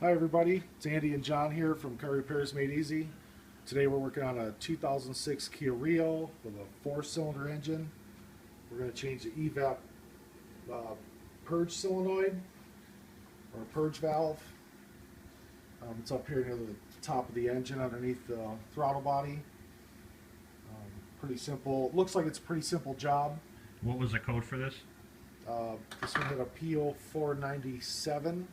Hi everybody, it's Andy and John here from Car Repairs Made Easy. Today we're working on a 2006 Kia Rio with a 4-cylinder engine. We're going to change the evap purge solenoid or purge valve. It's up here near the top of the engine underneath the throttle body. Pretty simple. Looks like it's a pretty simple job. What was the code for this? This one had a PO 497.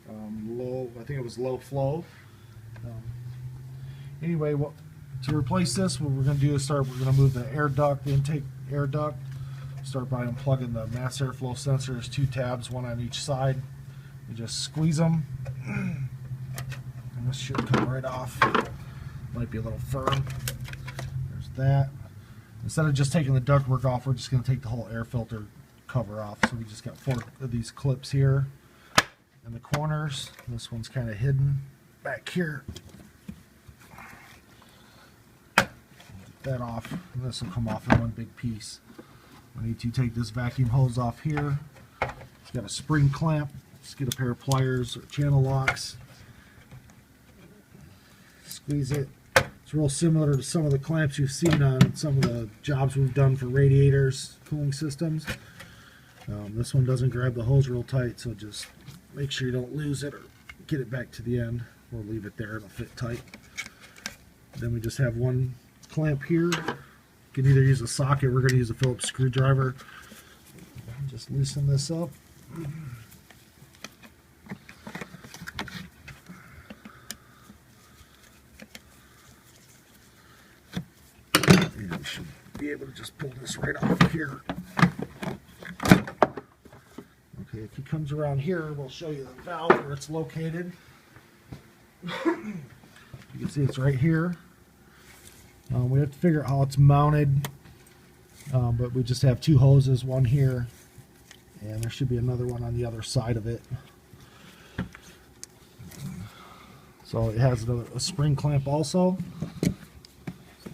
I think it was low flow. Anyway, to replace this, what we're going to do is we're going to move the air duct, the intake air duct. Start by unplugging the mass airflow sensor. There's 2 tabs, one on each side. You just squeeze them, and this should come right off. Might be a little firm. There's that. Instead of just taking the ductwork off, we're just going to take the whole air filter cover off. So we just got 4 of these clips here. In the corners, this one's kind of hidden back here. Get that off, and this will come off in one big piece. I need to take this vacuum hose off here. It's got a spring clamp. Just get a pair of pliers or channel locks. Squeeze it. It's real similar to some of the clamps you've seen on some of the jobs we've done for radiators, cooling systems. This one doesn't grab the hose real tight, so just make sure you don't lose it or get it back to the end. We'll leave it there, it'll fit tight. Then we just have one clamp here. You can either use a socket, we're going to use a Phillips screwdriver. Just loosen this up. And we should be able to just pull this right off here. Okay, if he comes around here, we'll show you the valve where it's located. You can see it's right here. We have to figure out how it's mounted, but we just have 2 hoses, one here, and there should be another one on the other side of it. So it has a spring clamp also.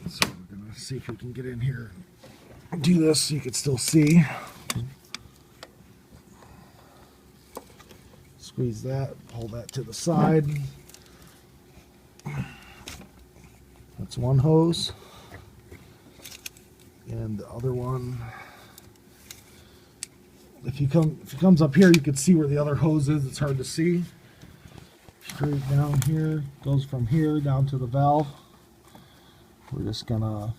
So we're going to see if we can get in here and do this so you can still see. Squeeze that, hold that to the side. That's one hose. And the other one, if he comes up here, you can see where the other hose is. It's hard to see. Straight down here, goes from here down to the valve. We're just gonna,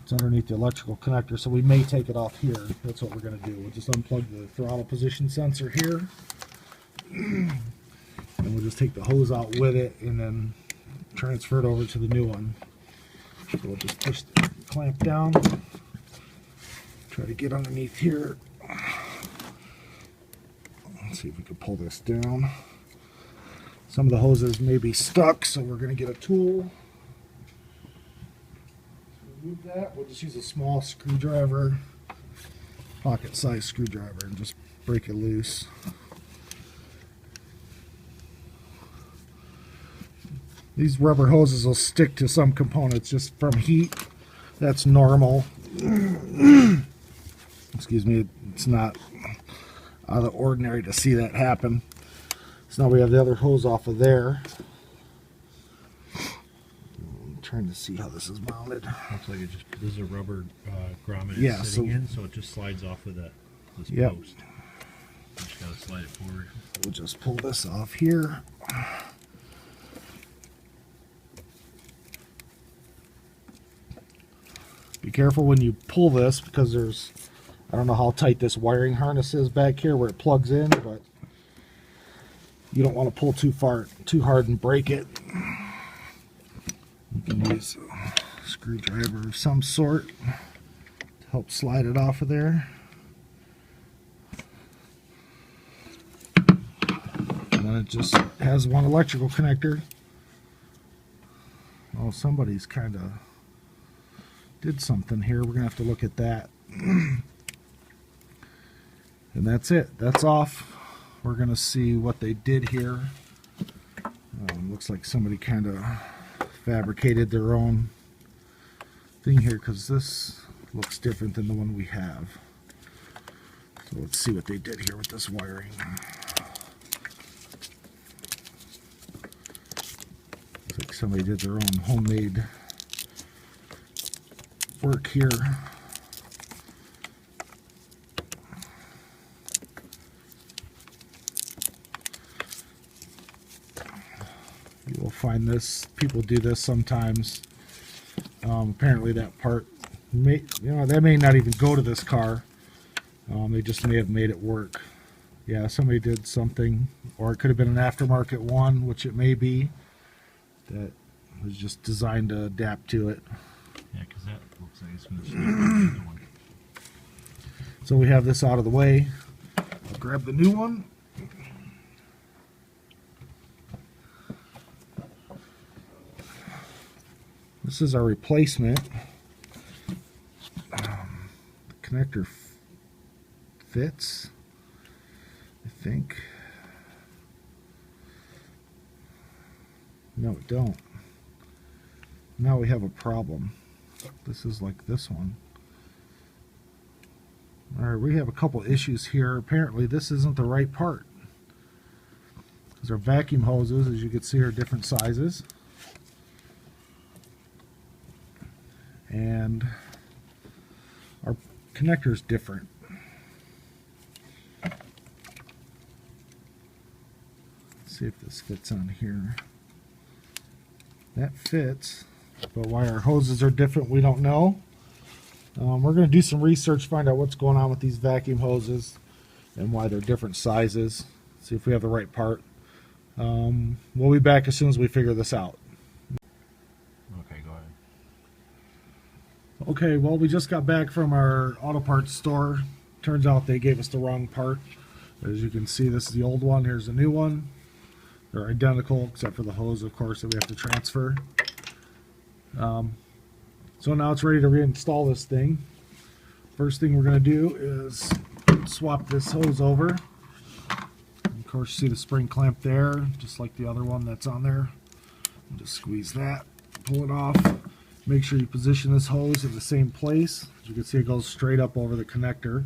it's underneath the electrical connector, so we may take it off here. That's what we're going to do. We'll just unplug the throttle position sensor here. And we'll just take the hose out with it and then transfer it over to the new one. So we'll just push the clamp down. Try to get underneath here. Let's see if we can pull this down. Some of the hoses may be stuck, so we're going to get a tool. Remove that. We'll just use a small screwdriver, pocket-sized screwdriver, and just break it loose. These rubber hoses will stick to some components just from heat. That's normal. Excuse me, it's not out of the ordinary to see that happen. So now we have the other hose off of there. Trying to see how this is mounted. Looks like this is a rubber grommet so sitting in, so it just slides off of this post. Just gotta slide it forward. We'll just pull this off here. Be careful when you pull this, because there's, I don't know how tight this wiring harness is back here where it plugs in, but you don't want to pull too hard and break it. You can use a screwdriver of some sort to help slide it off of there. And then it just has one electrical connector. Oh, somebody's kind of did something here. We're going to have to look at that. And that's it. That's off. We're going to see what they did here. Looks like somebody kind of fabricated their own thing here, because this looks different than the one we have. So So let's see what they did here with this wiring. Looks like somebody did their own homemade work here. You will find this, people do this sometimes. Apparently that part that may not even go to this car. They just may have made it work. Yeah, somebody did something, or it could have been an aftermarket one, which it may be, that was just designed to adapt to it. Yeah, because that looks like it's going to the other one. So we have this out of the way. I'll grab the new one. This is our replacement. The connector fits, I think. No, it don't. Now we have a problem. This is like this one. Alright, we have a couple issues here. Apparently this isn't the right part. These are vacuum hoses, as you can see, are different sizes. And our connector is different. Let's see if this fits on here. That fits, but why our hoses are different, we don't know. We're going to do some research, find out what's going on with these vacuum hoses and why they're different sizes. See if we have the right part. We'll be back as soon as we figure this out. Okay, go ahead. Okay, well, we just got back from our auto parts store. Turns out they gave us the wrong part. As you can see, this is the old one. Here's the new one. They're identical, except for the hose, of course, that we have to transfer. So now it's ready to reinstall this thing. First thing we're going to do is swap this hose over. Of course, you see the spring clamp there, just like the other one that's on there. And just squeeze that, pull it off. Make sure you position this hose in the same place. As you can see, it goes straight up over the connector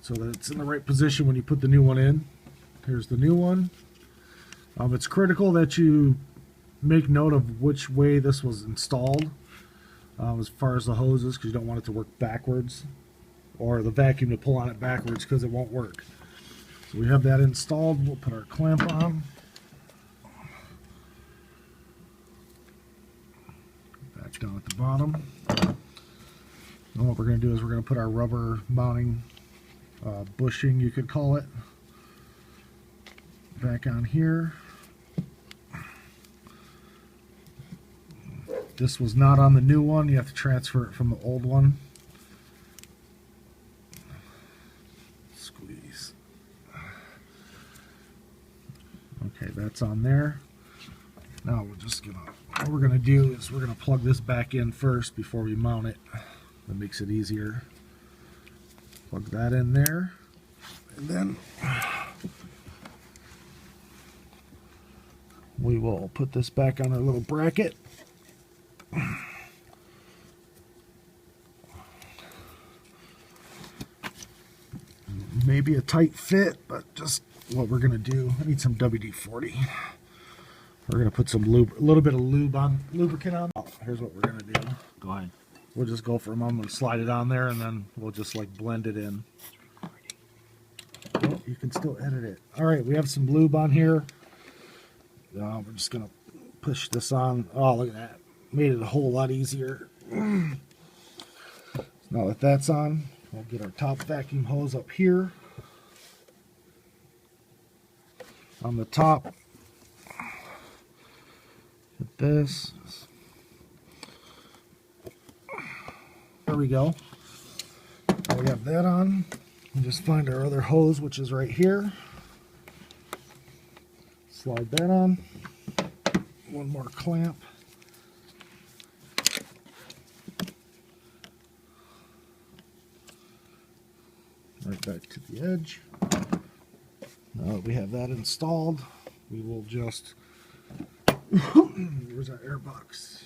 so that it's in the right position when you put the new one in. Here's the new one. It's critical that you make note of which way this was installed as far as the hoses, because you don't want it to work backwards, or the vacuum to pull on it backwards, because it won't work. So we have that installed. We'll put our clamp on. Back down at the bottom. And what we're going to do is we're going to put our rubber mounting bushing, you could call it, back on here. This was not on the new one. You have to transfer it from the old one. Squeeze. Okay, that's on there. Now we're just gonna, what we're gonna do is we're gonna plug this back in first before we mount it. That makes it easier. Plug that in there, and then we will put this back on our little bracket. Maybe a tight fit, but just what we're gonna do. I need some WD-40. We're gonna put some lube, a little bit of lubricant on. Here's what we're gonna do. Go ahead. We'll just go for a moment, slide it on there, and then we'll just like blend it in. Oh, you can still edit it. All right, we have some lube on here. We're just gonna push this on. Oh, look at that. Made it a whole lot easier. Now that that's on, we'll get our top vacuum hose up here. On the top, hit this. There we go. Now we have that on. We just find our other hose, which is right here. Slide that on. One more clamp. Right back to the edge. Now that we have that installed, we will just, where's our air box?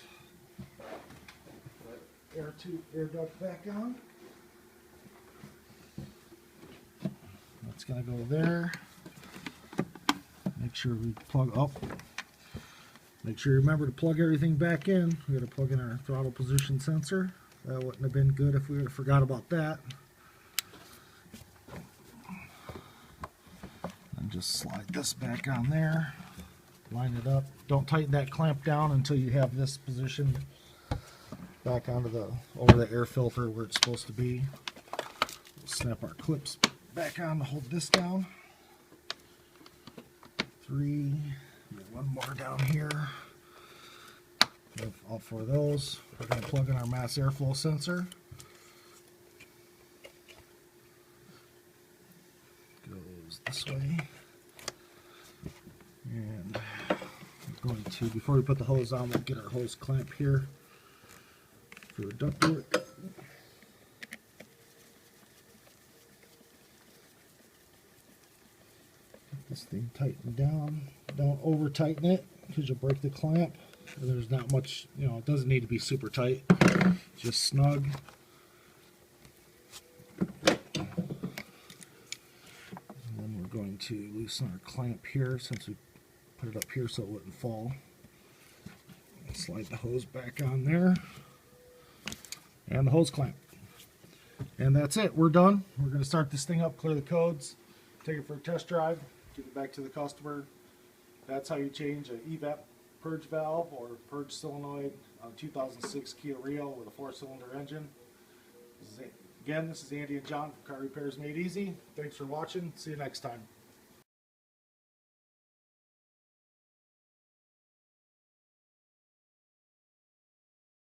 Air duct back on. gonna go there. Make sure we plug up. Make sure you remember to plug everything back in. We gotta plug in our throttle position sensor. That wouldn't have been good if we would have forgot about that. And just slide this back on there. Line it up. Don't tighten that clamp down until you have this positioned back onto the over the air filter where it's supposed to be. We'll snap our clips back on to hold this down. 3. One more down here. We have all 4 of those. We're going to plug in our mass airflow sensor. Goes this way. And we're going to, before we put the hose on, we'll get our hose clamp here for the ductwork. Get this thing tightened down. Don't over tighten it because you'll break the clamp. There's not much, you know, it doesn't need to be super tight, just snug. And then we're going to loosen our clamp here since we put it up here so it wouldn't fall. Slide the hose back on there. And the hose clamp. And that's it. We're done. We're going to start this thing up, clear the codes, take it for a test drive, give it back to the customer. That's how you change an EVAP purge valve or purge solenoid on a 2006 Kia Rio with a 4-cylinder engine. This is Andy and John from Car Repairs Made Easy. Thanks for watching. See you next time.